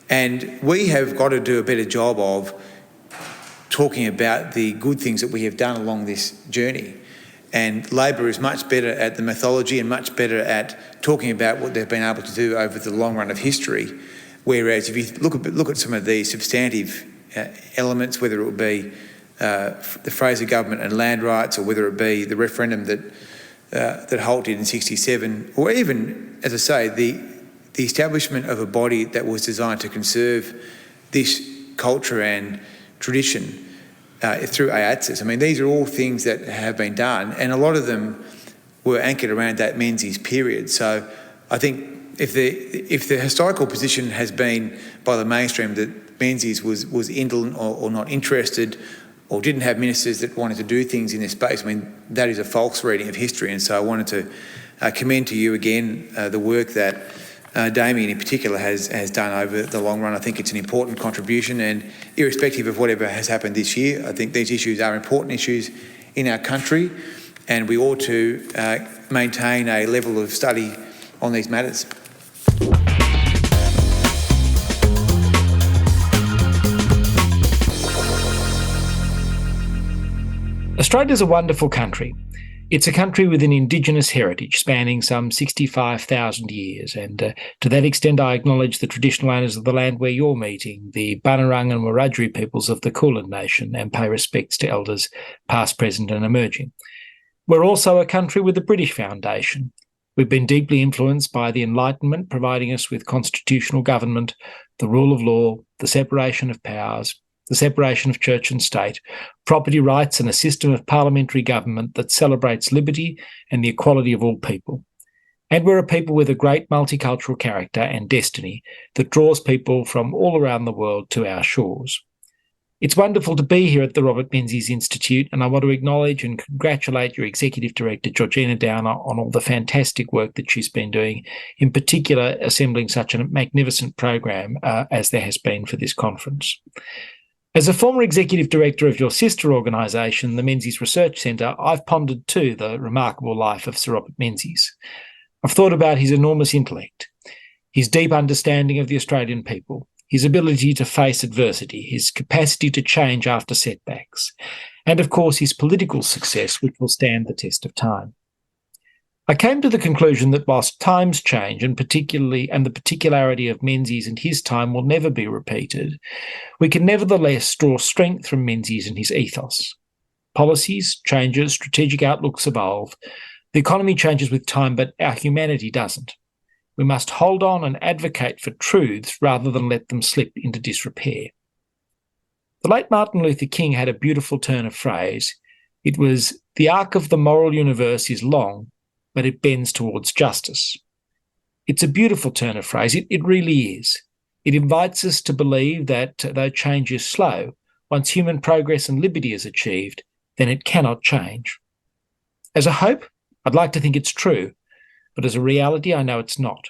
And we have got to do a better job of talking about the good things that we have done along this journey. And Labor is much better at the mythology and much better at talking about what they've been able to do over the long run of history. Whereas if you look at some of the substantive elements, whether it would be the Fraser government and land rights, or whether it be the referendum that Holt did in '67, or even, as I say, the establishment of a body that was designed to conserve this culture and tradition through AATSIS. I mean, these are all things that have been done, and a lot of them were anchored around that Menzies period. So I think if the historical position has been by the mainstream that Menzies was indolent or not interested, or didn't have ministers that wanted to do things in this space, I mean, that is a false reading of history. And so I wanted to commend to you again the work that Damien in particular has done over the long run. I think it's an important contribution, and irrespective of whatever has happened this year, I think these issues are important issues in our country, and we ought to maintain a level of study on these matters. Australia's a wonderful country. It's a country with an Indigenous heritage spanning some 65,000 years, and to that extent I acknowledge the traditional owners of the land where you're meeting, the Bunurong and Wiradjuri peoples of the Kulin Nation, and pay respects to elders past, present and emerging. We're also a country with a British foundation. We've been deeply influenced by the Enlightenment, providing us with constitutional government, the rule of law, the separation of powers, the separation of church and state, property rights and a system of parliamentary government that celebrates liberty and the equality of all people. And we're a people with a great multicultural character and destiny that draws people from all around the world to our shores. It's wonderful to be here at the Robert Menzies Institute, and I want to acknowledge and congratulate your Executive Director, Georgina Downer, on all the fantastic work that she's been doing, in particular assembling such a magnificent program as there has been for this conference. As a former executive director of your sister organisation, the Menzies Research Centre, I've pondered too the remarkable life of Sir Robert Menzies. I've thought about his enormous intellect, his deep understanding of the Australian people, his ability to face adversity, his capacity to change after setbacks, and of course his political success, which will stand the test of time. I came to the conclusion that whilst times change, and the particularity of Menzies and his time will never be repeated, we can nevertheless draw strength from Menzies and his ethos. Policies, changes, strategic outlooks evolve. The economy changes with time, but our humanity doesn't. We must hold on and advocate for truths rather than let them slip into disrepair. The late Martin Luther King had a beautiful turn of phrase. It was, "The arc of the moral universe is long, but it bends towards justice." It's a beautiful turn of phrase. It really is. It invites us to believe that though change is slow, once human progress and liberty is achieved, then it cannot change. As a hope, I'd like to think it's true, but as a reality, I know it's not.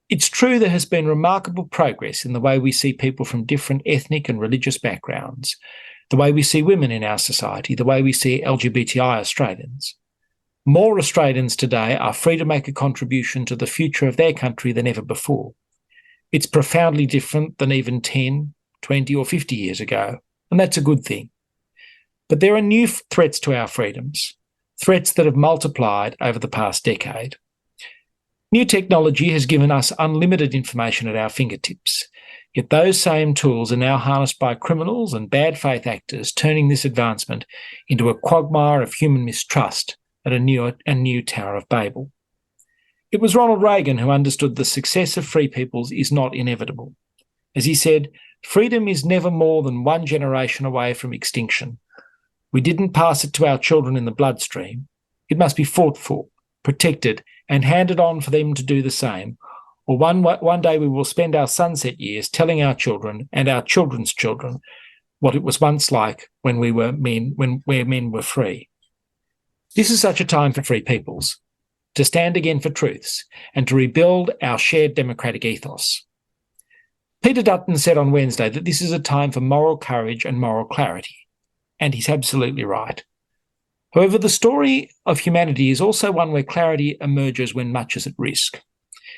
It's true there has been remarkable progress in the way we see people from different ethnic and religious backgrounds, the way we see women in our society, the way we see LGBTI Australians. More Australians today are free to make a contribution to the future of their country than ever before. It's profoundly different than even 10, 20 or 50 years ago, and that's a good thing. But there are new threats to our freedoms, threats that have multiplied over the past decade. New technology has given us unlimited information at our fingertips, yet those same tools are now harnessed by criminals and bad faith actors, turning this advancement into a quagmire of human mistrust at a new Tower of Babel. It was Ronald Reagan who understood the success of free peoples is not inevitable. As he said, freedom is never more than one generation away from extinction. We didn't pass it to our children in the bloodstream. It must be fought for, protected, and handed on for them to do the same, or one day we will spend our sunset years telling our children and our children's children what it was once like when we were men, where men were free. This is such a time for free peoples, to stand again for truths and to rebuild our shared democratic ethos. Peter Dutton said on Wednesday that this is a time for moral courage and moral clarity, and he's absolutely right. However, the story of humanity is also one where clarity emerges when much is at risk.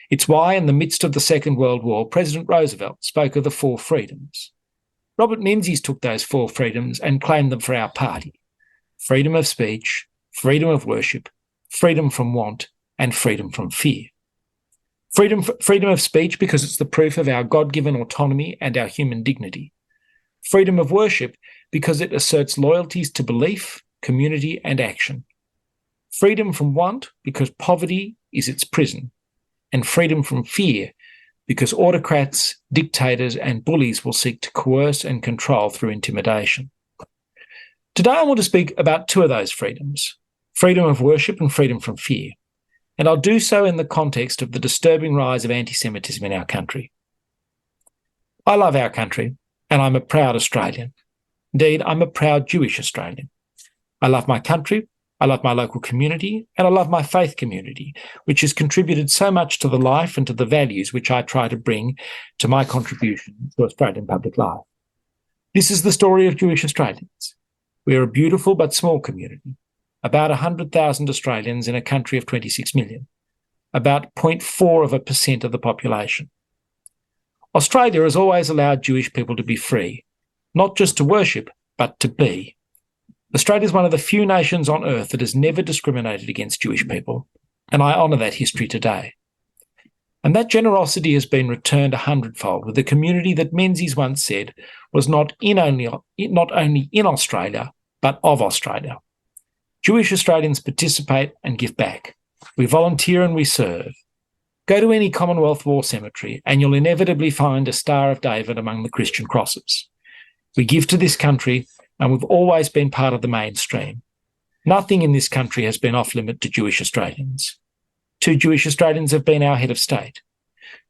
It's why, in the midst of the Second World War, President Roosevelt spoke of the 4 freedoms. Robert Menzies took those 4 freedoms and claimed them for our party: freedom of speech, freedom of worship, freedom from want, and freedom from fear. Freedom of speech because it's the proof of our God-given autonomy and our human dignity. Freedom of worship because it asserts loyalties to belief, community and action. Freedom from want because poverty is its prison. And freedom from fear because autocrats, dictators and bullies will seek to coerce and control through intimidation. Today I want to speak about two of those freedoms, freedom of worship and freedom from fear. And I'll do so in the context of the disturbing rise of anti-Semitism in our country. I love our country and I'm a proud Australian. Indeed, I'm a proud Jewish Australian. I love my country, I love my local community, and I love my faith community, which has contributed so much to the life and to the values which I try to bring to my contribution to Australian public life. This is the story of Jewish Australians. We are a beautiful but small community, about 100,000 Australians in a country of 26 million, about 0.4% of the population. Australia has always allowed Jewish people to be free, not just to worship, but to be. Australia is one of the few nations on earth that has never discriminated against Jewish people, and I honour that history today. And that generosity has been returned 100-fold with a community that Menzies once said was not only in Australia, but of Australia. Jewish Australians participate and give back. We volunteer and we serve. Go to any Commonwealth War cemetery and you'll inevitably find a Star of David among the Christian crosses. We give to this country and we've always been part of the mainstream. Nothing in this country has been off-limit to Jewish Australians. 2 Jewish Australians have been our head of state.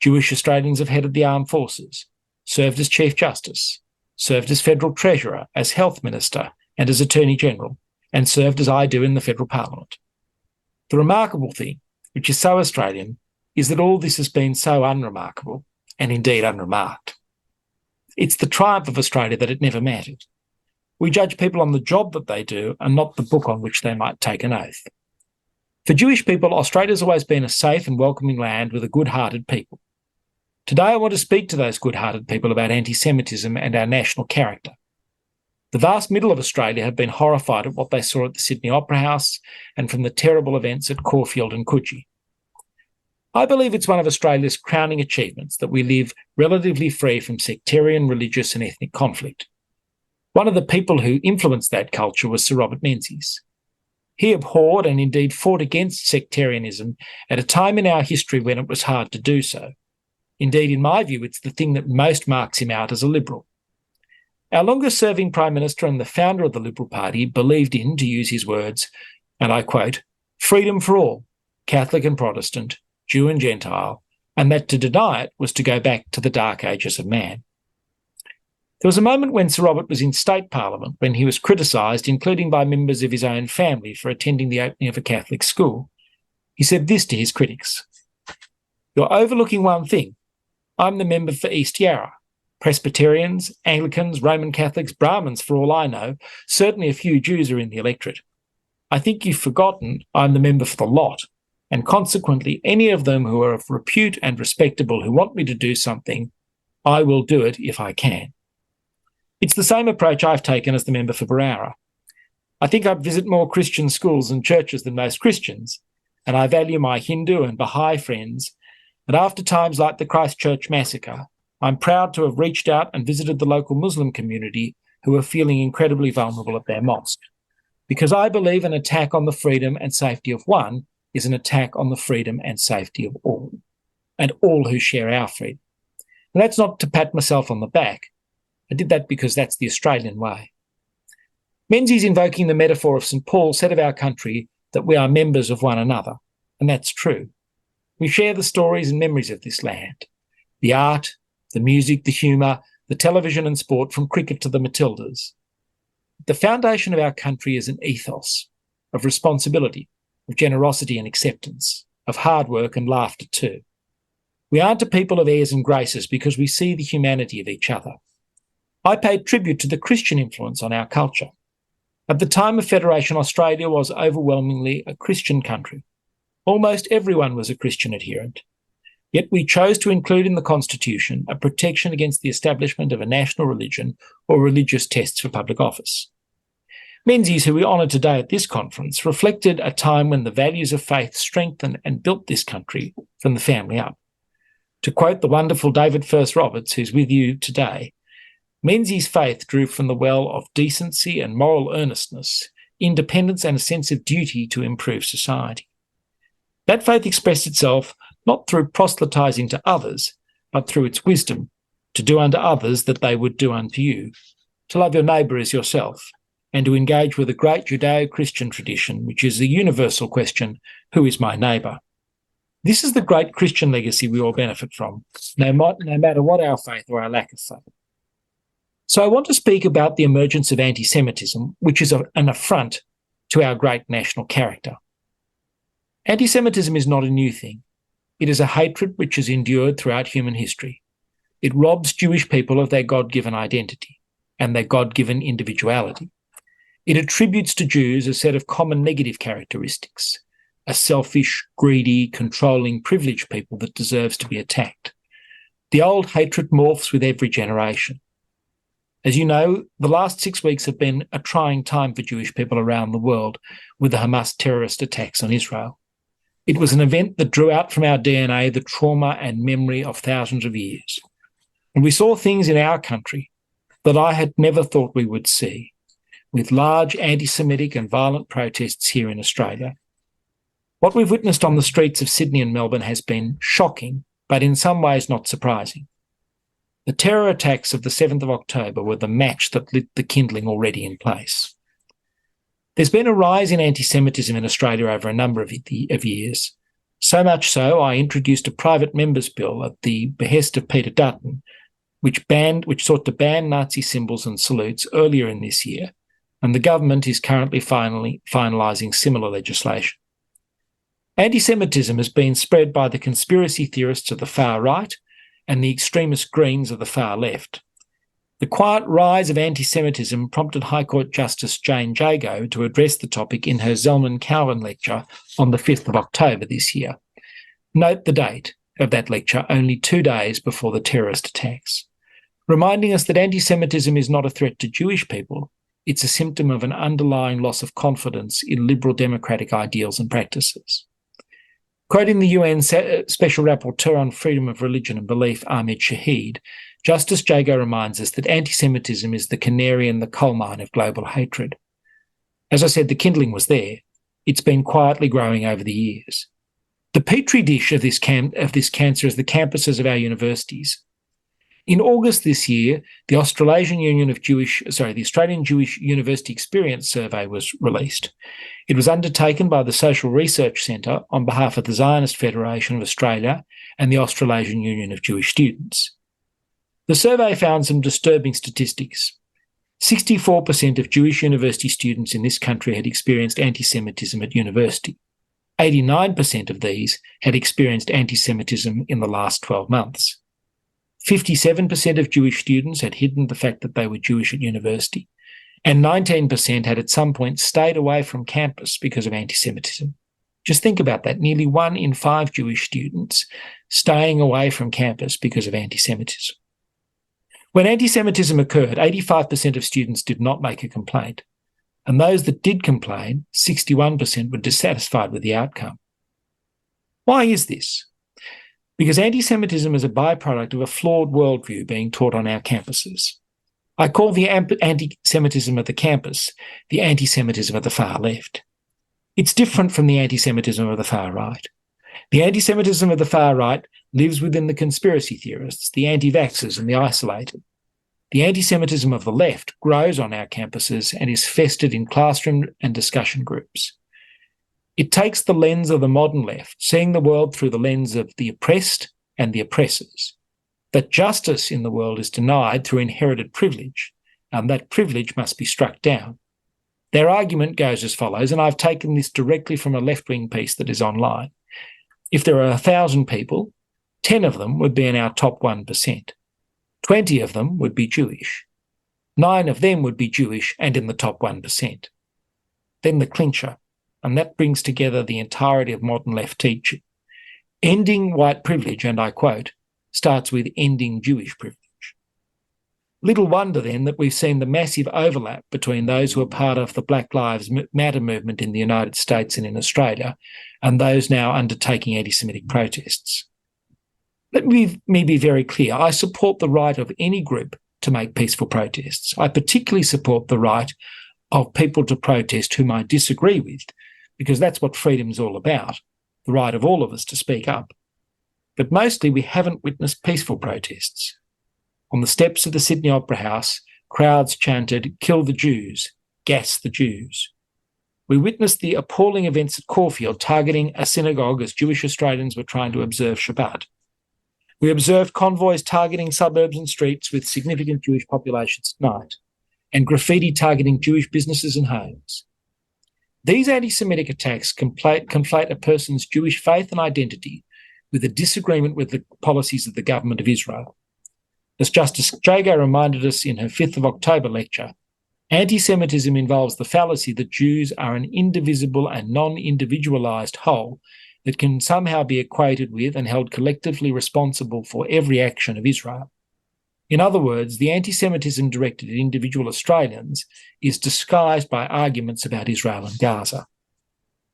Jewish Australians have headed the armed forces, served as Chief Justice, served as Federal Treasurer, as Health Minister and as Attorney General, and served as I do in the Federal Parliament. The remarkable thing, which is so Australian, is that all this has been so unremarkable, and indeed unremarked. It's the triumph of Australia that it never mattered. We judge people on the job that they do and not the book on which they might take an oath. For Jewish people, Australia's always been a safe and welcoming land with a good-hearted people. Today I want to speak to those good-hearted people about anti-Semitism and our national character. The vast middle of Australia have been horrified at what they saw at the Sydney Opera House and from the terrible events at Caulfield and Coogee. I believe it's one of Australia's crowning achievements that we live relatively free from sectarian, religious and ethnic conflict. One of the people who influenced that culture was Sir Robert Menzies. He abhorred and indeed fought against sectarianism at a time in our history when it was hard to do so. Indeed, in my view, it's the thing that most marks him out as a Liberal. Our longest-serving Prime Minister and the founder of the Liberal Party believed in, to use his words, and I quote, freedom for all, Catholic and Protestant, Jew and Gentile, and that to deny it was to go back to the dark ages of man. There was a moment when Sir Robert was in State Parliament when he was criticised, including by members of his own family, for attending the opening of a Catholic school. He said this to his critics, "You're overlooking one thing. I'm the member for East Yarra. Presbyterians, Anglicans, Roman Catholics, Brahmins, for all I know, certainly a few Jews are in the electorate. I think you've forgotten I'm the member for the lot, and consequently any of them who are of repute and respectable who want me to do something, I will do it if I can." It's the same approach I've taken as the member for Barara. I think I visit more Christian schools and churches than most Christians, and I value my Hindu and Baha'i friends, and after times like the Christchurch massacre, I'm proud to have reached out and visited the local Muslim community who are feeling incredibly vulnerable at their mosque, because I believe an attack on the freedom and safety of one is an attack on the freedom and safety of all, and all who share our freedom. And that's not to pat myself on the back. I did that because that's the Australian way. Menzies, invoking the metaphor of St. Paul, said of our country that we are members of one another, and that's true. We share the stories and memories of this land, the art, the music, the humour, the television and sport, from cricket to the Matildas. The foundation of our country is an ethos of responsibility, of generosity and acceptance, of hard work and laughter too. We aren't a people of airs and graces because we see the humanity of each other. I paid tribute to the Christian influence on our culture. At the time of Federation, Australia was overwhelmingly a Christian country. Almost everyone was a Christian adherent. Yet we chose to include in the Constitution a protection against the establishment of a national religion or religious tests for public office. Menzies, who we honour today at this conference, reflected a time when the values of faith strengthened and built this country from the family up. To quote the wonderful David Furse-Roberts, who's with you today, Menzies' faith drew from the well of decency and moral earnestness, independence and a sense of duty to improve society. That faith expressed itself not through proselytising to others, but through its wisdom, to do unto others that they would do unto you, to love your neighbour as yourself, and to engage with a great Judeo-Christian tradition, which is the universal question, who is my neighbour? This is the great Christian legacy we all benefit from, no matter what our faith or our lack of faith. So I want to speak about the emergence of anti-Semitism, which is an affront to our great national character. Anti-Semitism is not a new thing. It is a hatred which has endured throughout human history. It robs Jewish people of their God-given identity and their God-given individuality. It attributes to Jews a set of common negative characteristics, a selfish, greedy, controlling, privileged people that deserves to be attacked. The old hatred morphs with every generation. As you know, the last 6 weeks have been a trying time for Jewish people around the world with the Hamas terrorist attacks on Israel. It was an event that drew out from our DNA the trauma and memory of thousands of years. And we saw things in our country that I had never thought we would see, with large anti-Semitic and violent protests here in Australia. What we've witnessed on the streets of Sydney and Melbourne has been shocking, but in some ways not surprising. The terror attacks of the 7th of October were the match that lit the kindling already in place. There's been a rise in anti-Semitism in Australia over a number of years. So much so, I introduced a private member's bill at the behest of Peter Dutton, which sought to ban Nazi symbols and salutes earlier in this year, and the government is currently finalising similar legislation. Anti-Semitism has been spread by the conspiracy theorists of the far right and the extremist Greens of the far left. The quiet rise of anti-Semitism prompted High Court Justice Jane Jago to address the topic in her Zelman Cowen lecture on the 5th of October this year. Note the date of that lecture, only 2 days before the terrorist attacks, reminding us that anti-Semitism is not a threat to Jewish people, it's a symptom of an underlying loss of confidence in liberal democratic ideals and practices. Quoting the UN Special Rapporteur on Freedom of Religion and Belief, Ahmed Shahid, Justice Jago reminds us that anti-Semitism is the canary in the coal mine of global hatred. As I said, the kindling was there. It's been quietly growing over the years. The petri dish of this cancer is the campuses of our universities. In August this year, the Australian Jewish University Experience Survey was released. It was undertaken by the Social Research Centre on behalf of the Zionist Federation of Australia and the Australasian Union of Jewish Students. The survey found some disturbing statistics. 64% of Jewish university students in this country had experienced anti-Semitism at university. 89% of these had experienced anti-Semitism in the last 12 months. 57% of Jewish students had hidden the fact that they were Jewish at university, and 19% had at some point stayed away from campus because of anti-Semitism. Just think about that, nearly 1 in 5 Jewish students staying away from campus because of anti-Semitism. When anti-Semitism occurred, 85% of students did not make a complaint, and those that did complain, 61% were dissatisfied with the outcome. Why is this? Because anti-Semitism is a byproduct of a flawed worldview being taught on our campuses. I call the anti-Semitism of the campus the anti-Semitism of the far left. It's different from the anti-Semitism of the far right. The anti-Semitism of the far right lives within the conspiracy theorists, the anti-vaxxers and the isolated. The anti-Semitism of the left grows on our campuses and is festered in classroom and discussion groups. It takes the lens of the modern left, seeing the world through the lens of the oppressed and the oppressors, that justice in the world is denied through inherited privilege, and that privilege must be struck down. Their argument goes as follows, and I've taken this directly from a left-wing piece that is online. If there are 1,000 people, 10 of them would be in our top 1%. 20 of them would be Jewish. 9 of them would be Jewish and in the top 1%. Then the clincher, and that brings together the entirety of modern left teaching. Ending white privilege, and I quote, starts with ending Jewish privilege. Little wonder then that we've seen the massive overlap between those who are part of the Black Lives Matter movement in the United States and in Australia and those now undertaking anti-Semitic protests. Let me be very clear. I support the right of any group to make peaceful protests. I particularly support the right of people to protest whom I disagree with, because that's what freedom is all about, the right of all of us to speak up. But mostly we haven't witnessed peaceful protests. On the steps of the Sydney Opera House, crowds chanted, "Kill the Jews, gas the Jews." We witnessed the appalling events at Caulfield targeting a synagogue as Jewish Australians were trying to observe Shabbat. We observed convoys targeting suburbs and streets with significant Jewish populations at night, and graffiti targeting Jewish businesses and homes. These anti-Semitic attacks conflate a person's Jewish faith and identity with a disagreement with the policies of the government of Israel. As Justice Jago reminded us in her 5th of October lecture, anti-Semitism involves the fallacy that Jews are an indivisible and non-individualised whole that can somehow be equated with and held collectively responsible for every action of Israel. In other words, the anti-Semitism directed at individual Australians is disguised by arguments about Israel and Gaza.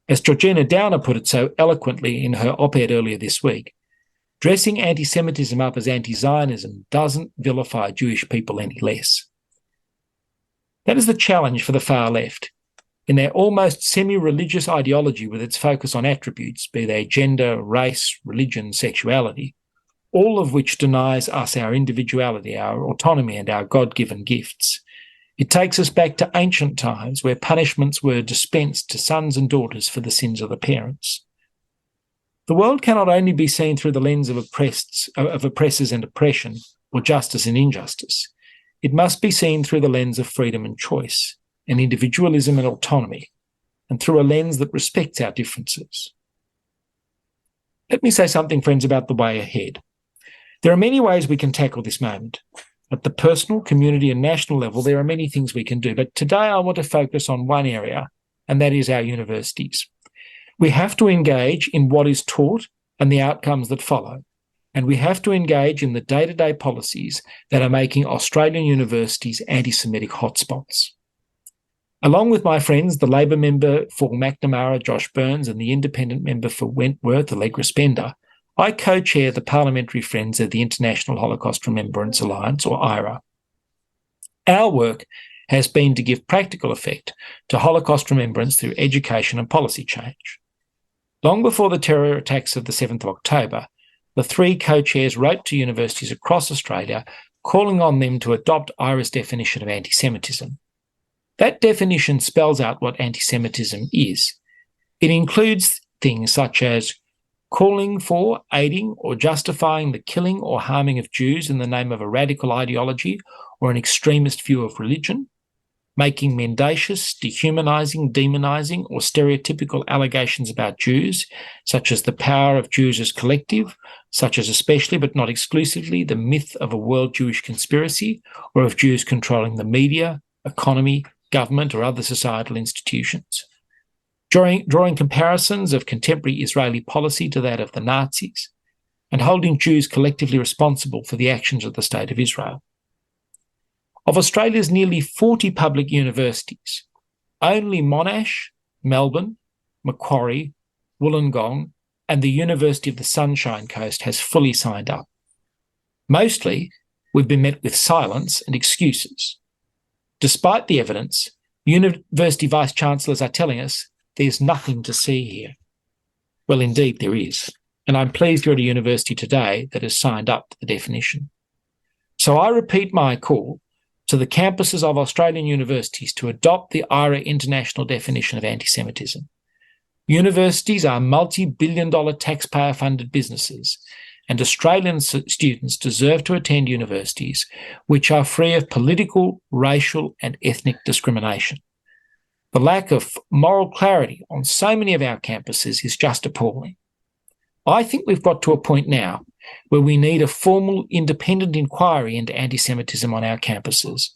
As Georgina Downer put it so eloquently in her op-ed earlier this week, dressing anti-Semitism up as anti-Zionism doesn't vilify Jewish people any less. That is the challenge for the far left. In their almost semi-religious ideology with its focus on attributes, be they gender, race, religion, sexuality, all of which denies us our individuality, our autonomy, and our God-given gifts. It takes us back to ancient times where punishments were dispensed to sons and daughters for the sins of the parents. The world cannot only be seen through the lens of oppressors and oppression, or justice and injustice. It must be seen through the lens of freedom and choice, and individualism and autonomy, and through a lens that respects our differences. Let me say something, friends, about the way ahead. There are many ways we can tackle this moment. At the personal, community and national level, there are many things we can do, but today I want to focus on one area, and that is our universities. We have to engage in what is taught and the outcomes that follow, and we have to engage in the day-to-day policies that are making Australian universities anti-Semitic hotspots. Along with my friends, the Labor member for Macnamara, Josh Burns, and the independent member for Wentworth, Allegra Spender, I co-chair the Parliamentary Friends of the International Holocaust Remembrance Alliance, or IRA. Our work has been to give practical effect to Holocaust remembrance through education and policy change. Long before the terror attacks of the 7th of October, the three co-chairs wrote to universities across Australia calling on them to adopt IRA's definition of anti-Semitism. That definition spells out what anti-Semitism is. It includes things such as calling for, aiding or justifying the killing or harming of Jews in the name of a radical ideology or an extremist view of religion, making mendacious, dehumanising, demonising or stereotypical allegations about Jews, such as the power of Jews as collective, such as especially but not exclusively the myth of a world Jewish conspiracy or of Jews controlling the media, economy, government or other societal institutions. Drawing comparisons of contemporary Israeli policy to that of the Nazis, and holding Jews collectively responsible for the actions of the State of Israel. Of Australia's nearly 40 public universities, only Monash, Melbourne, Macquarie, Wollongong, and the University of the Sunshine Coast has fully signed up. Mostly, we've been met with silence and excuses. Despite the evidence, university vice-chancellors are telling us there's nothing to see here. Well, indeed there is, and I'm pleased you're at a university today that has signed up to the definition. So I repeat my call to the campuses of Australian universities to adopt the IRA international definition of anti-Semitism. Universities are multi-billion-dollar taxpayer-funded businesses, and Australian students deserve to attend universities which are free of political, racial and ethnic discrimination. The lack of moral clarity on so many of our campuses is just appalling. I think we've got to a point now where we need a formal independent inquiry into anti-Semitism on our campuses,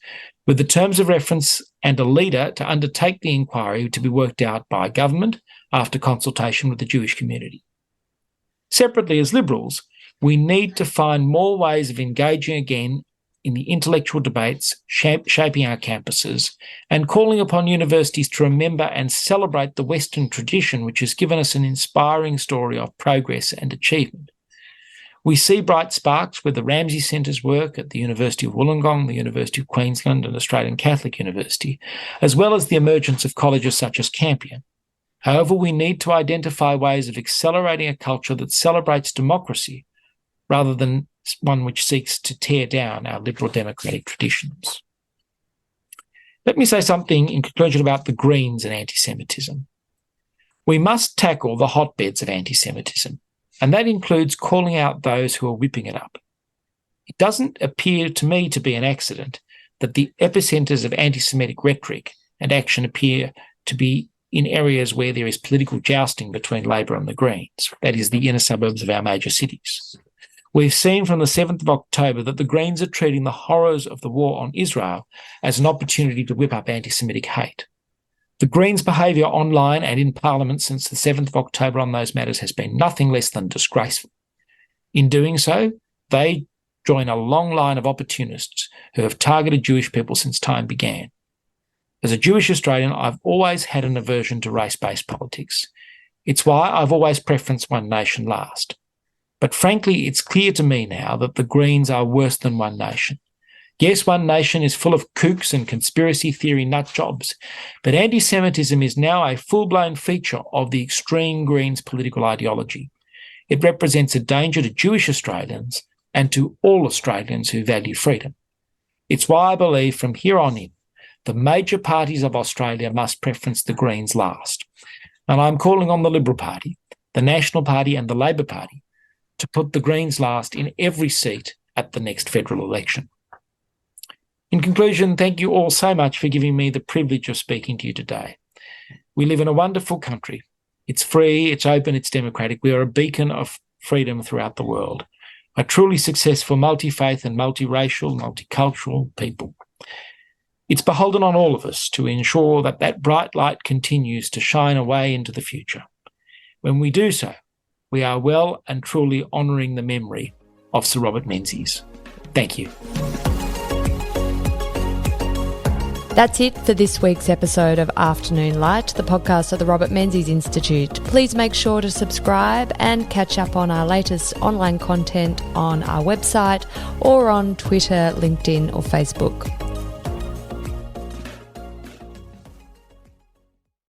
with the terms of reference and a leader to undertake the inquiry to be worked out by government after consultation with the Jewish community. Separately, as Liberals, we need to find more ways of engaging again in the intellectual debates shaping our campuses and calling upon universities to remember and celebrate the Western tradition which has given us an inspiring story of progress and achievement. We see bright sparks with the Ramsay Centre's work at the University of Wollongong, the University of Queensland and Australian Catholic University, as well as the emergence of colleges such as Campion. However, we need to identify ways of accelerating a culture that celebrates democracy rather than one which seeks to tear down our liberal democratic traditions. Let me say something in conclusion about the Greens and anti-Semitism. We must tackle the hotbeds of anti-Semitism, and that includes calling out those who are whipping it up. It doesn't appear to me to be an accident that the epicentres of anti-Semitic rhetoric and action appear to be in areas where there is political jousting between Labor and the Greens, that is, the inner suburbs of our major cities. We've seen from the 7th of October that the Greens are treating the horrors of the war on Israel as an opportunity to whip up anti-Semitic hate. The Greens' behaviour online and in Parliament since the 7th of October on those matters has been nothing less than disgraceful. In doing so, they join a long line of opportunists who have targeted Jewish people since time began. As a Jewish Australian, I've always had an aversion to race-based politics. It's why I've always preferenced One Nation last. But frankly, it's clear to me now that the Greens are worse than One Nation. Yes, One Nation is full of kooks and conspiracy theory nut jobs, but anti-Semitism is now a full-blown feature of the extreme Greens political ideology. It represents a danger to Jewish Australians and to all Australians who value freedom. It's why I believe from here on in, the major parties of Australia must preference the Greens last. And I'm calling on the Liberal Party, the National Party and the Labor Party to put the Greens last in every seat at the next federal election. In conclusion, thank you all so much for giving me the privilege of speaking to you today. We live in a wonderful country. It's free, it's open, it's democratic. We are a beacon of freedom throughout the world. A truly successful multi-faith and multiracial, multicultural people. It's beholden on all of us to ensure that that bright light continues to shine away into the future. When we do so, we are well and truly honouring the memory of Sir Robert Menzies. Thank you. That's it for this week's episode of Afternoon Light, the podcast of the Robert Menzies Institute. Please make sure to subscribe and catch up on our latest online content on our website or on Twitter, LinkedIn or Facebook.